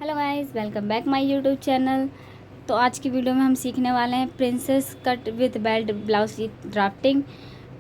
Hello guys, welcome back my YouTube channel. तो आज की वीडियो में हम सीखने वाले हैं princess cut with belt blouse की ड्राफ्टिंग।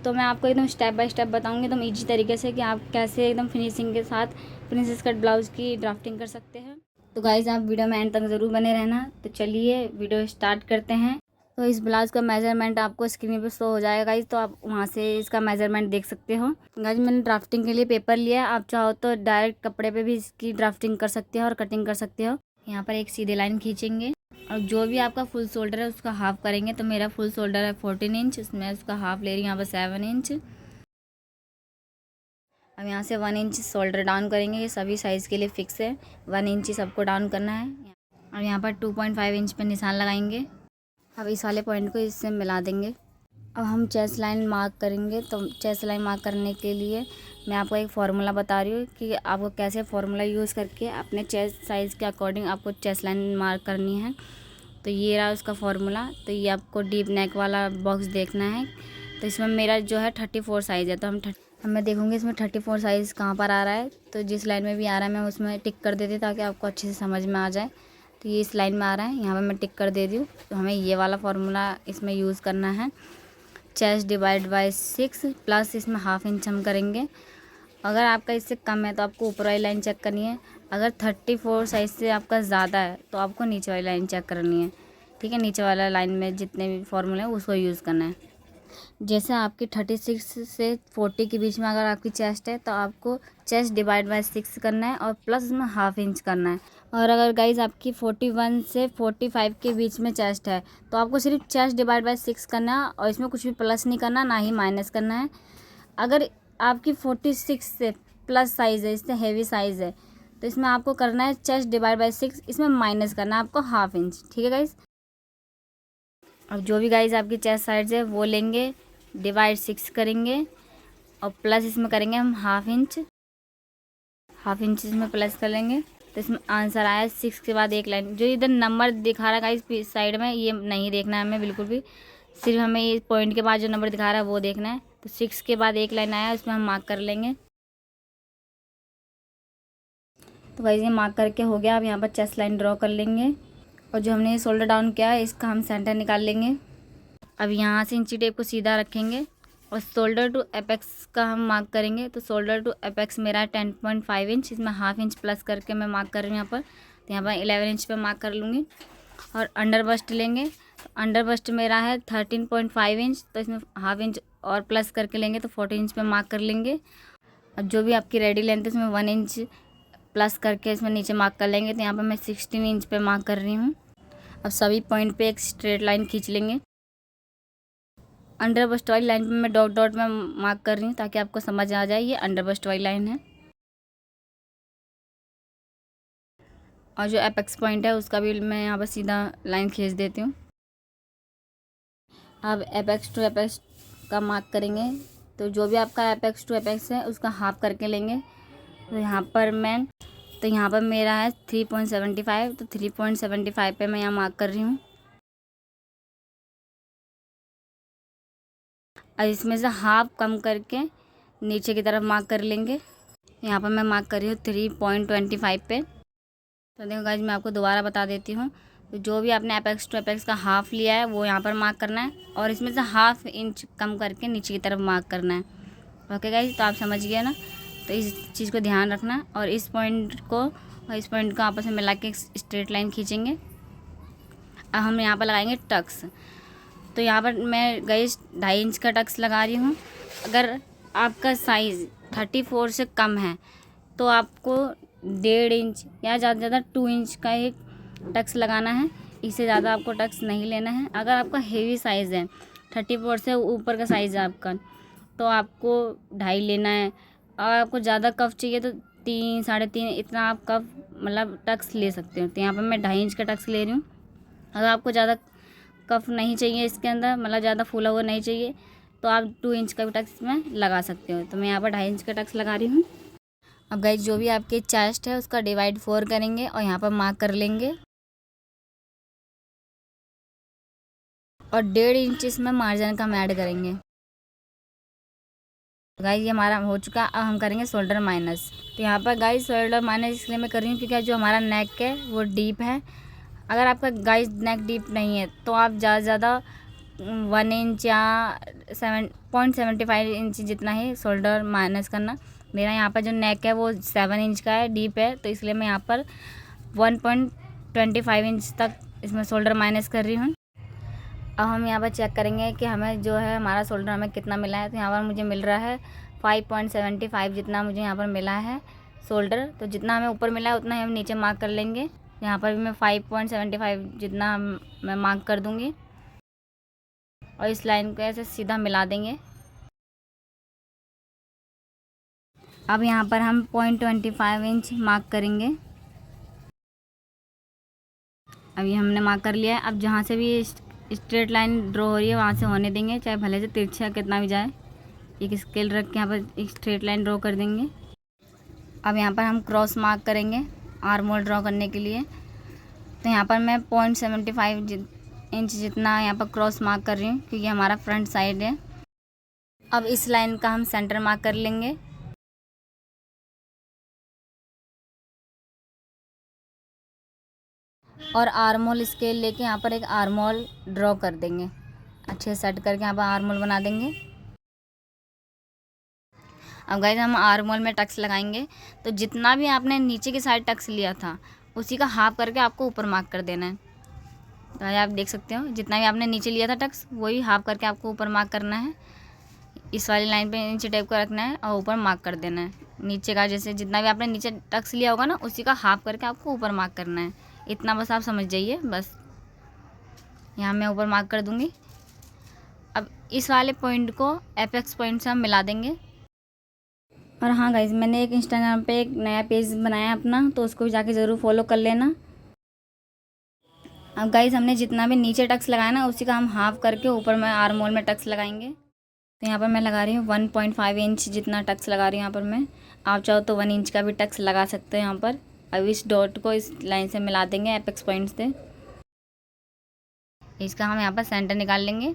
तो मैं आपको एकदम स्टेप बाय स्टेप बताऊंगी एकदम इजी तरीके से कि आप कैसे एकदम फिनिशिंग के साथ प्रिंसेस कट ब्लाउज़ की ड्राफ्टिंग कर सकते हैं। तो गाइस आप वीडियो में एंड तक ज़रूर बने रहना। तो चलिए वीडियो स्टार्ट करते हैं। तो इस ब्लाउज़ का मेजरमेंट आपको स्क्रीन पर शो हो जाएगा गाइस, तो आप वहाँ से इसका मेजरमेंट देख सकते हो। गाइस मैंने ड्राफ्टिंग के लिए पेपर लिया है, आप चाहो तो डायरेक्ट कपड़े पे भी इसकी ड्राफ्टिंग कर सकते हो और कटिंग कर सकते हो। यहाँ पर एक सीधी लाइन खींचेंगे और जो भी आपका फुल शोल्डर है उसका हाफ करेंगे। तो मेरा फुल शोल्डर है 14 इंच, उसमें उसका हाफ ले रही हूँ यहाँ पर 7 इंच। अब यहाँ से 1 इंच शोल्डर डाउन करेंगे, ये सभी साइज़ के लिए फिक्स है, 1 इंच ही सबको डाउन करना है। अब यहाँ पर 2.5 इंच पे निशान लगाएंगे। अब इस वाले पॉइंट को इससे मिला देंगे। अब हम चेस्ट लाइन मार्क करेंगे। तो चेस्ट लाइन मार्क करने के लिए मैं आपको एक फार्मूला बता रही हूँ कि आपको कैसे फार्मूला यूज़ करके अपने चेस्ट साइज़ के अकॉर्डिंग आपको चेस्ट लाइन मार्क करनी है। तो ये रहा उसका फार्मूला। तो ये आपको डीप नेक वाला बॉक्स देखना है। तो इसमें मेरा जो है 34 साइज़ है, तो मैं देखूँगी इसमें 34 साइज़ कहाँ पर आ रहा है। तो जिस लाइन में भी आ रहा है मैं उसमें टिक कर देती हूँ ताकि आपको अच्छे से समझ में आ जाए। तो ये इस लाइन में आ रहा है, यहाँ पर मैं टिक कर दे दी हूँ। तो हमें ये वाला फार्मूला इसमें यूज़ करना है। चेस्ट डिवाइड बाय 6 प्लस इसमें हाफ इंच हम करेंगे। अगर आपका इससे कम है तो आपको ऊपर वाली लाइन चेक करनी है। अगर 34 साइज़ से आपका ज़्यादा है तो आपको नीचे वाली लाइन चेक करनी है। ठीक है, नीचे वाला लाइन में जितने भी फॉर्मूले हैं उसको यूज़ करना है। जैसे आपकी 36 से 40 के बीच में अगर आपकी चेस्ट है तो आपको चेस्ट डिवाइड बाय 6 करना है और प्लस इसमें हाफ इंच करना है। और अगर गाइज़ आपकी 41 से 45 के बीच में चेस्ट है तो आपको सिर्फ चेस्ट डिवाइड बाय 6 करना है और इसमें कुछ भी प्लस नहीं करना, ना ही माइनस करना है। अगर आपकी 46 से प्लस साइज़ है, इससे हेवी साइज़ है, तो इसमें आपको करना है चेस्ट डिवाइड बाय 6, इसमें माइनस करना है आपको हाफ इंच। ठीक है गाइज़। अब जो भी गाइज़ आपकी चेस्ट साइज है वो लेंगे, डिवाइड 6 करेंगे और प्लस इसमें करेंगे हम हाफ इंच इसमें प्लस कर लेंगे। तो इसमें आंसर आया 6 के बाद एक लाइन। जो इधर नंबर दिखा रहा है गाइस साइड में, ये नहीं देखना है हमें बिल्कुल भी, सिर्फ हमें ये पॉइंट के बाद जो नंबर दिखा रहा है वो देखना है। तो 6 के बाद एक लाइन आया, उसमें हम मार्क कर लेंगे। तो गाइस ये मार्क करके हो गया। अब यहाँ पर चेस्ट लाइन ड्रॉ कर लेंगे और जो हमने शोल्डर डाउन किया है इसका हम सेंटर निकाल लेंगे। अब यहाँ से इंची टेप को सीधा रखेंगे और शोल्डर टू एपेक्स का हम मार्क करेंगे। तो शोल्डर टू एपेक्स मेरा 10.5 इंच, इसमें हाफ इंच प्लस करके मैं मार्क कर रही हूँ यहाँ पर। तो यहाँ पर 11 इंच पे मार्क कर लूँगी। और अंडर बस्ट लेंगे। तो अंडर बस्ट मेरा है 13.5 इंच, तो इसमें हाफ इंच और प्लस करके लेंगे तो 14 इंच पे मार्क कर लेंगे। अब जो भी आपकी रेडी लेंथ है इसमें 1 इंच प्लस करके इसमें नीचे मार्क कर लेंगे। तो यहाँ पर मैं 16 इंच पे मार्क कर रही हूँ। अब सभी पॉइंट पे एक स्ट्रेट लाइन खींच लेंगे। अंडर बस्ट वाली लाइन पे मैं डॉट डॉट में मार्क कर रही हूँ ताकि आपको समझ आ जाए ये अंडर बस्ट वाली लाइन है। और जो एपेक्स पॉइंट है उसका भी मैं यहाँ पर सीधा लाइन खींच देती हूँ। अब एपेक्स टू एपेक्स का मार्क करेंगे। तो जो भी आपका एपेक्स टू एपेक्स है उसका हाफ करके लेंगे। तो यहाँ पर मेरा है 3.75, तो 3.75 पे मैं यहाँ मार्क कर रही हूँ। और इसमें से हाफ कम करके नीचे की तरफ मार्क कर लेंगे। यहाँ पर मैं मार्क कर रही हूँ 3.25 पे। तो देखो गाइस मैं आपको दोबारा बता देती हूँ। तो जो भी आपने एपेक्स टू एपेक्स का हाफ लिया है वो यहाँ पर मार्क करना है और इसमें से हाफ इंच कम करके नीचे की तरफ मार्क करना है। ओके गाइस, तो आप समझ गए ना। तो इस चीज़ को ध्यान रखना और इस पॉइंट को और इस पॉइंट को आपस में मिला के एक स्ट्रेट लाइन खींचेंगे। अब हम यहाँ पर लगाएंगे टक्स। तो यहाँ पर मैं गाइस 2.5 इंच का टक्स लगा रही हूँ। अगर आपका साइज़ 34 से कम है तो आपको 1.5 इंच या ज़्यादा से ज़्यादा 2 इंच का एक टक्स लगाना है। इससे ज़्यादा आपको टक्स नहीं लेना है। अगर आपका हेवी साइज़ है, 34 से ऊपर का साइज़ है आपका, तो आपको 2.5 लेना है। और आपको ज़्यादा कफ चाहिए तो 3, 3.5 इतना आप कफ मतलब टक्स ले सकते हो। तो यहाँ पर मैं 2.5 इंच का टक्स ले रही हूँ। अगर आपको ज़्यादा कफ नहीं चाहिए इसके अंदर, मतलब ज़्यादा फूला हुआ नहीं चाहिए, तो आप 2 इंच का भी टक्स में लगा सकते हो। तो मैं यहाँ पर 2.5 इंच का टक्स लगा रही हूँ। अब गाइस जो भी आपके चेस्ट है उसका डिवाइड 4 करेंगे और यहाँ पर मार्क कर लेंगे और 1.5 इंच इसमें मार्जिन का हम ऐड करेंगे। गाइस ये हमारा हो चुका। अब हम करेंगे शोल्डर माइनस। तो तो यहाँ पर गाइस शोल्डर माइनस इसलिए मैं कर रही हूँ क्योंकि जो हमारा नेक है वो डीप है। अगर आपका गाइस नेक डीप नहीं है तो आप ज़्यादा से ज़्यादा 1 इंच या 7.75 इंच जितना ही शोल्डर माइनस करना। मेरा यहाँ पर जो नेक है वो 7 इंच का है, डीप है, तो इसलिए मैं यहाँ पर 1.25 इंच तक इसमें शोल्डर माइनस कर रही हूँ। अब हम यहाँ पर चेक करेंगे कि हमें जो है हमारा शोल्डर हमें कितना मिला है। तो यहाँ पर मुझे मिल रहा है 5.75 जितना मुझे यहाँ पर मिला है शोल्डर। तो जितना हमें ऊपर मिला है उतना ही हम नीचे मार्क कर लेंगे। यहाँ पर भी मैं 5.75 जितना मैं मार्क कर दूँगी और इस लाइन को ऐसे सीधा मिला देंगे। अब यहाँ पर हम 0.25 इंच मार्क करेंगे। अभी हमने मार्क कर लिया है। अब जहाँ से भी स्ट्रेट लाइन ड्रॉ हो रही है वहाँ से होने देंगे, चाहे भले से तिरछा कितना भी जाए। एक स्केल रख के यहाँ पर एक स्ट्रेट लाइन ड्रॉ कर देंगे। अब यहाँ पर हम क्रॉस मार्क करेंगे आर्म होल ड्रॉ करने के लिए। तो यहाँ पर मैं 0.75 इंच जितना यहाँ पर क्रॉस मार्क कर रही हूँ क्योंकि हमारा फ्रंट साइड है। अब इस लाइन का हम सेंटर मार्क कर लेंगे और आर्म होल स्केल लेके यहाँ पर एक आर्म होल ड्रॉ कर देंगे। अच्छे सेट करके यहाँ पर आर्म होल बना देंगे। अब गाइस हम आर्म होल में टक्स लगाएंगे। तो जितना भी आपने नीचे की साइड टक्स लिया था उसी का हाफ करके आपको ऊपर मार्क कर देना है। तो आप देख सकते हो जितना भी आपने नीचे लिया था टक्स वही हाफ करके आपको ऊपर मार्क करना है। इस वाली लाइन पे नीचे टाइप का रखना है और ऊपर मार्क कर देना है। नीचे का जैसे जितना भी आपने नीचे टक्स लिया होगा ना उसी का हाफ करके आपको ऊपर मार्क करना है। इतना बस आप समझ जाइए। बस यहाँ मैं ऊपर मार्क कर दूँगी। अब इस वाले पॉइंट को एपेक्स पॉइंट से हम मिला देंगे। और हाँ गाइज, मैंने एक इंस्टाग्राम पे एक नया पेज बनाया अपना, तो उसको भी जाके ज़रूर फॉलो कर लेना। अब गाइज हमने जितना भी नीचे टक्स लगाया ना उसी का हम हाफ करके ऊपर में आर्म होल में टक्स लगाएंगे। तो यहाँ पर मैं लगा रही हूँ 1.5 इंच जितना टक्स लगा रही हूँ यहाँ पर मैं। आप चाहो तो 1 इंच का भी टक्स लगा सकते हो यहाँ पर। अब इस डॉट को इस लाइन से मिला देंगे एपेक्स पॉइंट से। इसका हम यहाँ पर सेंटर निकाल लेंगे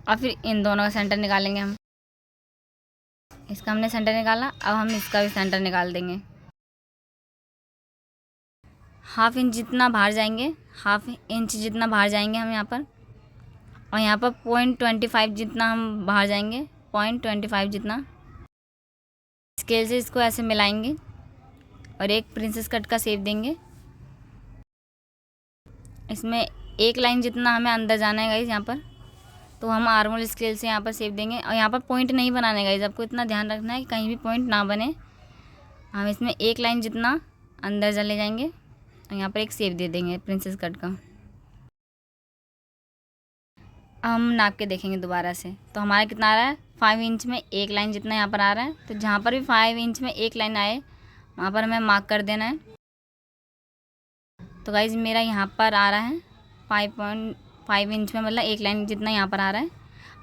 और फिर इन दोनों का सेंटर निकालेंगे हम। इसका हमने सेंटर निकाला, अब हम इसका भी सेंटर निकाल देंगे। हाफ इंच जितना बाहर जाएंगे, हाफ इंच जितना बाहर जाएंगे हम यहाँ पर। और यहाँ पर 0.25 जितना हम बाहर जाएंगे, 0.25 जितना। स्केल से इसको ऐसे मिलाएंगे और एक प्रिंसेस कट का शेप देंगे। इसमें एक लाइन जितना हमें अंदर जाना है गाइस यहाँ पर। तो हम आर्म होल स्केल से यहाँ पर शेप देंगे और यहाँ पर पॉइंट नहीं बनाने गाइस, आपको इतना ध्यान रखना है कि कहीं भी पॉइंट ना बने। हम इसमें एक लाइन जितना अंदर चले जाएंगे और यहाँ पर एक शेप दे देंगे प्रिंसेस कट का। हम नाप के देखेंगे दोबारा से। तो हमारा कितना आ रहा है, 5 इंच में एक लाइन जितना यहाँ पर आ रहा है। तो जहाँ पर भी 5 इंच में एक लाइन आए वहाँ पर हमें मार्क कर देना है। तो गाइज मेरा यहाँ पर आ रहा है 5.5 इंच में, मतलब एक लाइन जितना यहाँ पर आ रहा है।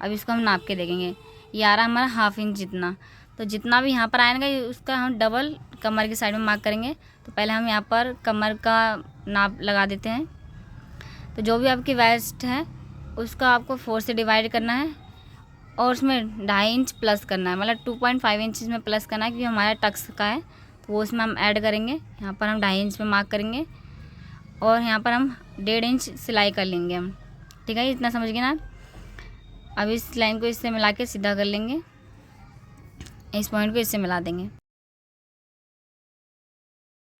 अब इसको हम नाप के देखेंगे। ये आ रहा है हमारा हाफ इंच जितना। तो जितना भी यहाँ पर आएगा उसका हम डबल कमर की साइड में मार्क करेंगे। तो पहले हम यहाँ पर कमर का नाप लगा देते हैं। तो जो भी आपकी वेस्ट है उसका आपको 4 से डिवाइड करना है और उसमें 2.5 इंच प्लस करना है, मतलब 2.5 इंच में प्लस करना है क्योंकि हमारा टक्स का है। तो वो उसमें हम ऐड करेंगे। यहाँ पर हम 2.5 इंच में मार्क करेंगे और यहाँ पर हम 1.5 इंच सिलाई कर लेंगे हम। ठीक है, इतना समझ गए ना। अब इस लाइन को इससे मिला के सीधा कर लेंगे, इस पॉइंट को इससे मिला देंगे।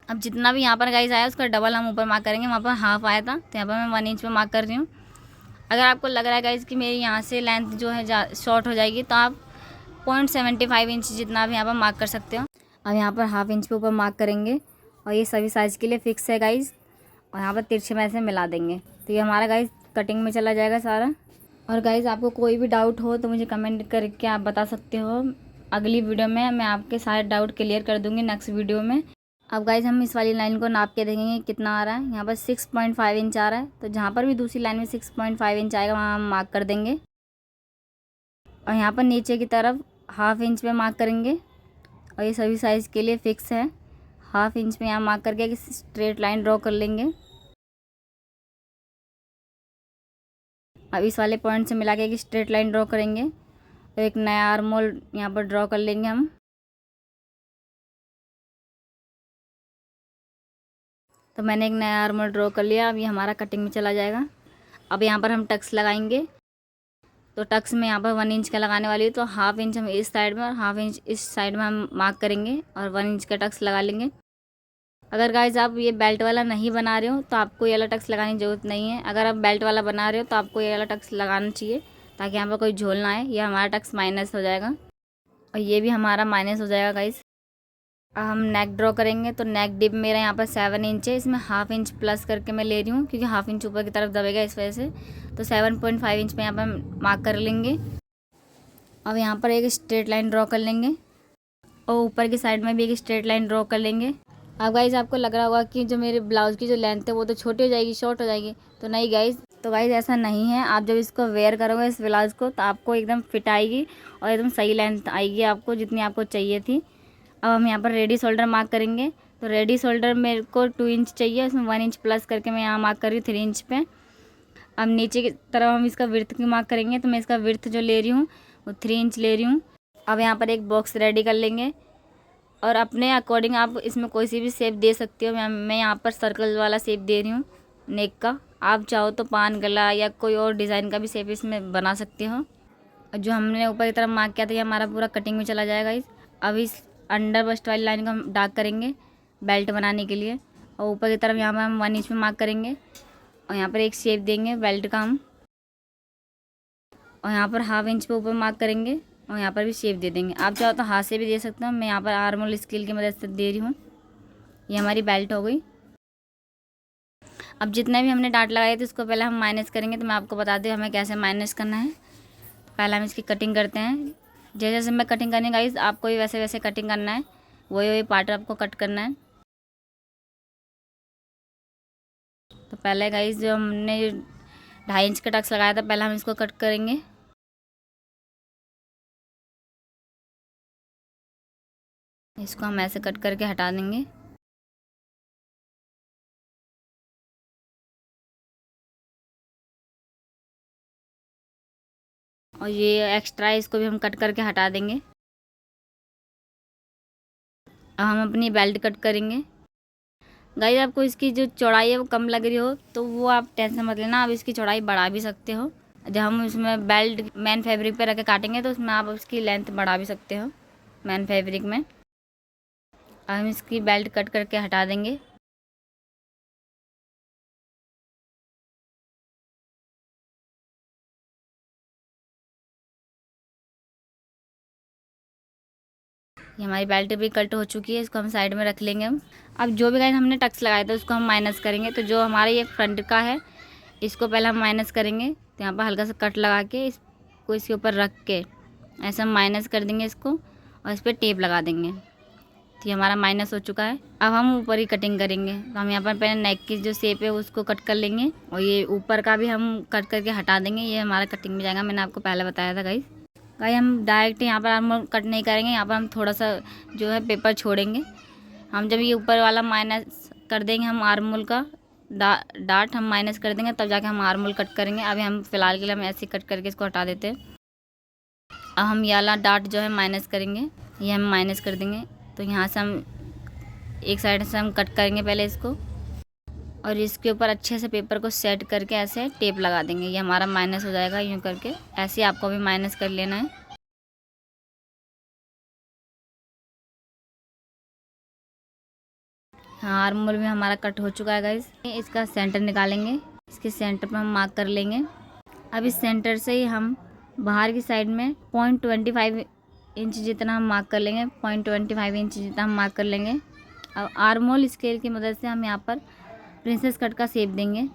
अब जितना भी यहाँ पर गाइस आया उसका डबल हम ऊपर मार्क करेंगे। वहाँ पर हाफ आया था तो यहाँ पर मैं 1 इंच पे मार्क कर रही हूँ। अगर आपको लग रहा है गाइस कि मेरी यहाँ से लेंथ जो है शॉर्ट हो जाएगी तो आप 0.75 इंच जितना भी यहाँ पर मार्क कर सकते हो। अब यहाँ पर हाफ इंच पे ऊपर मार्क करेंगे और ये सभी साइज़ के लिए फ़िक्स है गाइस। और यहाँ पर तिरछे में ऐसे मिला देंगे तो ये हमारा गाइस कटिंग में चला जाएगा सारा। और गाइस आपको कोई भी डाउट हो तो मुझे कमेंट करके आप बता सकते हो। अगली वीडियो में मैं आपके सारे डाउट क्लियर कर दूँगी नेक्स्ट वीडियो में। अब गाइस हम इस वाली लाइन को नाप के देखेंगे कितना आ रहा है। यहाँ पर 6.5 इंच आ रहा है। तो जहाँ पर भी दूसरी लाइन में 6.5 इंच आएगा वहाँ हम मार्क कर देंगे। और यहाँ पर नीचे की तरफ हाफ इंच पे मार्क करेंगे और ये सभी साइज़ के लिए फ़िक्स है। हाफ इंच पे यहाँ मार्क करके एक स्ट्रेट लाइन ड्रॉ कर लेंगे। अब इस वाले पॉइंट से मिला के एक स्ट्रेट लाइन ड्रॉ करेंगे और एक नया आर्म होल यहाँ पर ड्रॉ कर लेंगे हम। तो मैंने एक नया आर्मोल ड्रॉ कर लिया। अब ये हमारा कटिंग में चला जाएगा। अब यहाँ पर हम टक्स लगाएंगे। तो टक्स में यहाँ पर 1 इंच का लगाने वाली हूँ, तो 1/2 इंच हम इस साइड में और 1/2 इंच इस साइड में हम मार्क करेंगे और 1 इंच का टक्स लगा लेंगे। अगर गाइज आप ये बेल्ट वाला नहीं बना रहे हो तो आपको ये वाला टक्स लगाने की ज़रूरत नहीं है। अगर आप बेल्ट वाला बना रहे हो तो आपको ये वाला टक्स लगाना चाहिए ताकि यहाँ पर कोई झोल ना आए। ये हमारा टक्स माइनस हो जाएगा और ये भी हमारा माइनस हो जाएगा गाइज। अब हम नेक ड्रॉ करेंगे। तो नेक डिप मेरा यहाँ पर 7 इंच है, इसमें 1/2 इंच प्लस करके मैं ले रही हूँ क्योंकि 1/2 इंच ऊपर की तरफ दबेगा इस वजह से। तो 7.5 इंच पे यहाँ पर हम मार्क कर लेंगे। अब यहाँ पर एक स्ट्रेट लाइन ड्रॉ कर लेंगे और ऊपर की साइड में भी एक स्ट्रेट लाइन ड्रॉ कर लेंगे। अब गाइज आपको लग रहा होगा कि जो मेरे ब्लाउज़ की जो लेंथ है वो तो छोटी हो जाएगी, शॉर्ट हो जाएगी। तो नहीं गाइज, तो गाइज ऐसा नहीं है। आप जब इसको वेयर करोगे इस ब्लाउज़ को तो आपको एकदम फिट आएगी और एकदम सही लेंथ आएगी आपको जितनी आपको चाहिए थी। अब हम यहाँ पर रेडी शोल्डर मार्क करेंगे। तो रेडी शोल्डर मेरे को 2 इंच चाहिए, उसमें 1 इंच प्लस करके मैं यहाँ मार्क कर रही हूँ 3 इंच पे। अब नीचे की तरफ हम इसका विड्थ की मार्क करेंगे। तो मैं इसका विड्थ जो ले रही हूँ वो 3 इंच ले रही हूँ। अब यहाँ पर एक बॉक्स रेडी कर लेंगे और अपने अकॉर्डिंग आप इसमें कोई सी भी शेप दे सकते हो। मैं यहाँ पर सर्कल वाला शेप दे रही हूँ नेक का। आप चाहो तो पान गला या कोई और डिज़ाइन का भी शेप इसमें बना सकते हो। और जो हमने ऊपर की तरफ मार्क किया था ये हमारा पूरा कटिंग में चला जाएगा। अब इस अंडर बस्ट वाली लाइन को हम डार्क करेंगे बेल्ट बनाने के लिए। और ऊपर की तरफ यहाँ पर हम 1 इंच में मार्क करेंगे और यहाँ पर एक शेप देंगे बेल्ट का हम। और यहाँ पर 1/2 इंच पे ऊपर मार्क करेंगे और यहाँ पर भी शेप दे देंगे। आप चाहो तो हाथ से भी दे सकते हो, मैं यहाँ पर आर्मोल स्केल की मदद से दे रही हूँ। ये हमारी बेल्ट हो गई। अब जितने भी हमने डाट लगाए थे उसको पहले हम माइनस करेंगे। तो मैं आपको बता दूँ हमें कैसे माइनस करना है। पहले हम इसकी कटिंग करते हैं। जैसे जैसे मैं कटिंग करनी गाइस आपको भी वैसे वैसे कटिंग करना है, वही वही पार्ट आपको कट करना है। तो पहले गाइस जो हमने 2.5 इंच का टक्स लगाया था पहले हम इसको कट करेंगे। इसको हम ऐसे कट करके हटा देंगे। और ये एक्स्ट्रा है इसको भी हम कट करके हटा देंगे। अब हम अपनी बेल्ट कट करेंगे। गाइस आपको इसकी जो चौड़ाई है वो कम लग रही हो तो वो आप टेंशन मत लेना, आप इसकी चौड़ाई बढ़ा भी सकते हो। जब हम उसमें बेल्ट मैन फैब्रिक पे रख के काटेंगे तो उसमें आप उसकी लेंथ बढ़ा भी सकते हो मैन फैब्रिक में। अब हम इसकी बेल्ट कट करके हटा देंगे। ये हमारी बेल्ट भी कट हो चुकी है, इसको हम साइड में रख लेंगे हम। अब जो भी गाइस हमने टक्स लगाया था उसको हम माइनस करेंगे। तो जो हमारा ये फ्रंट का है इसको पहले हम माइनस करेंगे। तो यहाँ पर हल्का सा कट लगा के इसको इसके ऊपर रख के ऐसे हम माइनस कर देंगे इसको और इस पर टेप लगा देंगे। तो ये हमारा माइनस हो चुका है। अब हम ऊपर ही कटिंग करेंगे। तो हम यहाँ पर पहले नेक की जो शेप है उसको कट कर लेंगे और ये ऊपर का भी हम कट करके हटा देंगे। ये हमारा कटिंग में जाएगा, मैंने आपको पहले बताया था गाइस। हम डायरेक्ट यहाँ पर हम कट नहीं करेंगे, यहाँ पर हम थोड़ा सा जो है पेपर छोड़ेंगे। हम जब ये ऊपर वाला माइनस कर देंगे हम आर्मोल का डार्ट हम माइनस कर देंगे तब जाके हम आर्मोल कट करेंगे। अभी हम फ़िलहाल के लिए हम ऐसे कट करके इसको हटा देते हैं। अब हम ये वाला डार्ट जो है माइनस करेंगे, ये हम माइनस कर देंगे। तो यहाँ से हम एक साइड से हम कट करेंगे पहले इसको और इसके ऊपर अच्छे से पेपर को सेट करके ऐसे टेप लगा देंगे। ये हमारा माइनस हो जाएगा यूँ करके। ऐसे आपको भी माइनस कर लेना है। हाँ आर्मोल में हमारा कट हो चुका है गाइस। इसका सेंटर निकालेंगे, इसके सेंटर पर हम मार्क कर लेंगे। अब इस सेंटर से ही हम बाहर की साइड में 0.25 इंच जितना हम मार्क कर लेंगे। 0.25 इंच जितना हम मार्क कर लेंगे। अब आर्मोल स्केल की मदद से हम यहाँ पर प्रिंसेस कट का शेप देंगे।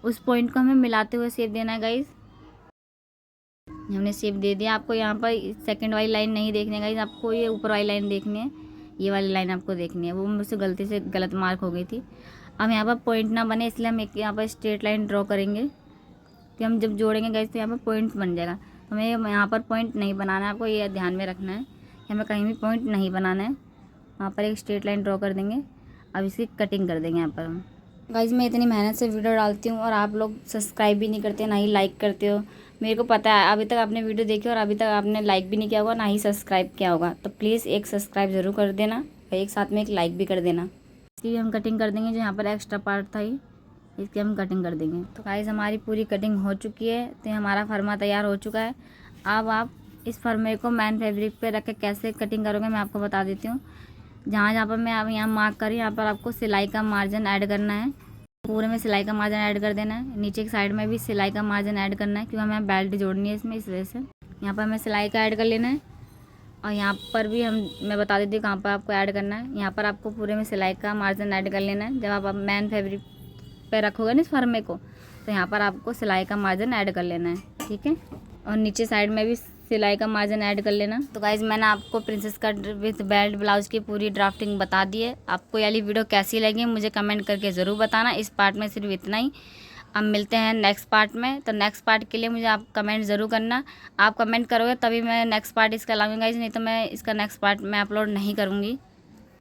उस पॉइंट को हमें मिलाते हुए शेप देना है गाइस। हमने शेप दे दिया। आपको यहाँ पर सेकंड वाली लाइन नहीं देखनी है गाइस, आपको ये ऊपर वाली लाइन देखनी है। ये वाली लाइन आपको देखनी है, वो मुझसे गलती से गलत मार्क हो गई थी। अब यहाँ पर पॉइंट ना बने इसलिए हम एक यहाँ पर स्ट्रेट लाइन ड्रॉ करेंगे कि हम जब जोड़ेंगे गाइस तो यहाँ पर पॉइंट बन जाएगा। तो हमें यहाँ पर पॉइंट नहीं बनाना है, आपको ये ध्यान में रखना है कि हमें कहीं भी पॉइंट नहीं बनाना है। वहाँ पर एक स्ट्रेट लाइन ड्रॉ कर देंगे। अब इसकी कटिंग कर देंगे यहाँ पर हम। गाइस मैं इतनी मेहनत से वीडियो डालती हूँ और आप लोग सब्सक्राइब भी नहीं करते, ना ही लाइक करते हो। मेरे को पता है अभी तक आपने वीडियो देखी और अभी तक आपने लाइक भी नहीं किया होगा, ना ही सब्सक्राइब किया होगा। तो प्लीज़ एक सब्सक्राइब ज़रूर कर देना और एक साथ में एक लाइक भी कर देना। इसकी हम कटिंग कर देंगे, जो यहाँ पर एक्स्ट्रा पार्ट था ही इसकी हम कटिंग कर देंगे। तो गाइस हमारी पूरी कटिंग हो चुकी है, तो हमारा फरमा तैयार हो चुका है। अब आप इस फर्मे को मैन फैब्रिक पे रख के कैसे कटिंग करोगे मैं आपको बता देती हूँ। जहाँ पर मैं अब यहाँ मार्क करी, यहाँ पर आपको सिलाई का मार्जिन ऐड करना है। पूरे में सिलाई का मार्जिन ऐड कर देना है। नीचे की साइड में भी सिलाई का मार्जिन ऐड करना है, क्योंकि हमें बेल्ट जोड़नी है इसमें, इस वजह से यहाँ पर हमें सिलाई का ऐड कर लेना है। और यहाँ पर भी मैं बता देती हूँ कहाँ पर आपको ऐड करना है। यहाँ पर आपको पूरे में सिलाई का मार्जिन ऐड कर लेना है। जब आप मैन फैब्रिक पे रखोगे ना इस फर्मे को, तो यहाँ पर आपको सिलाई का मार्जिन ऐड कर लेना है, ठीक है। और नीचे साइड में भी सिलाई का मार्जिन ऐड कर लेना। तो गाइज मैंने आपको princess cut with belt blouse की पूरी ड्राफ्टिंग बता दी है। आपको ये वाली वीडियो कैसी लगी मुझे कमेंट करके ज़रूर बताना। इस पार्ट में सिर्फ इतना ही। अब मिलते हैं नेक्स्ट पार्ट में। तो नेक्स्ट पार्ट के लिए मुझे आप कमेंट ज़रूर करना। आप कमेंट करोगे तभी मैं नेक्स्ट पार्ट इसका लाऊंगी गाइज, नहीं तो मैं इसका नेक्स्ट पार्ट मैं अपलोड नहीं करूँगी।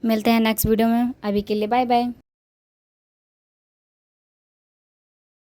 मिलते हैं नेक्स्ट वीडियो में, अभी के लिए बाय बाय।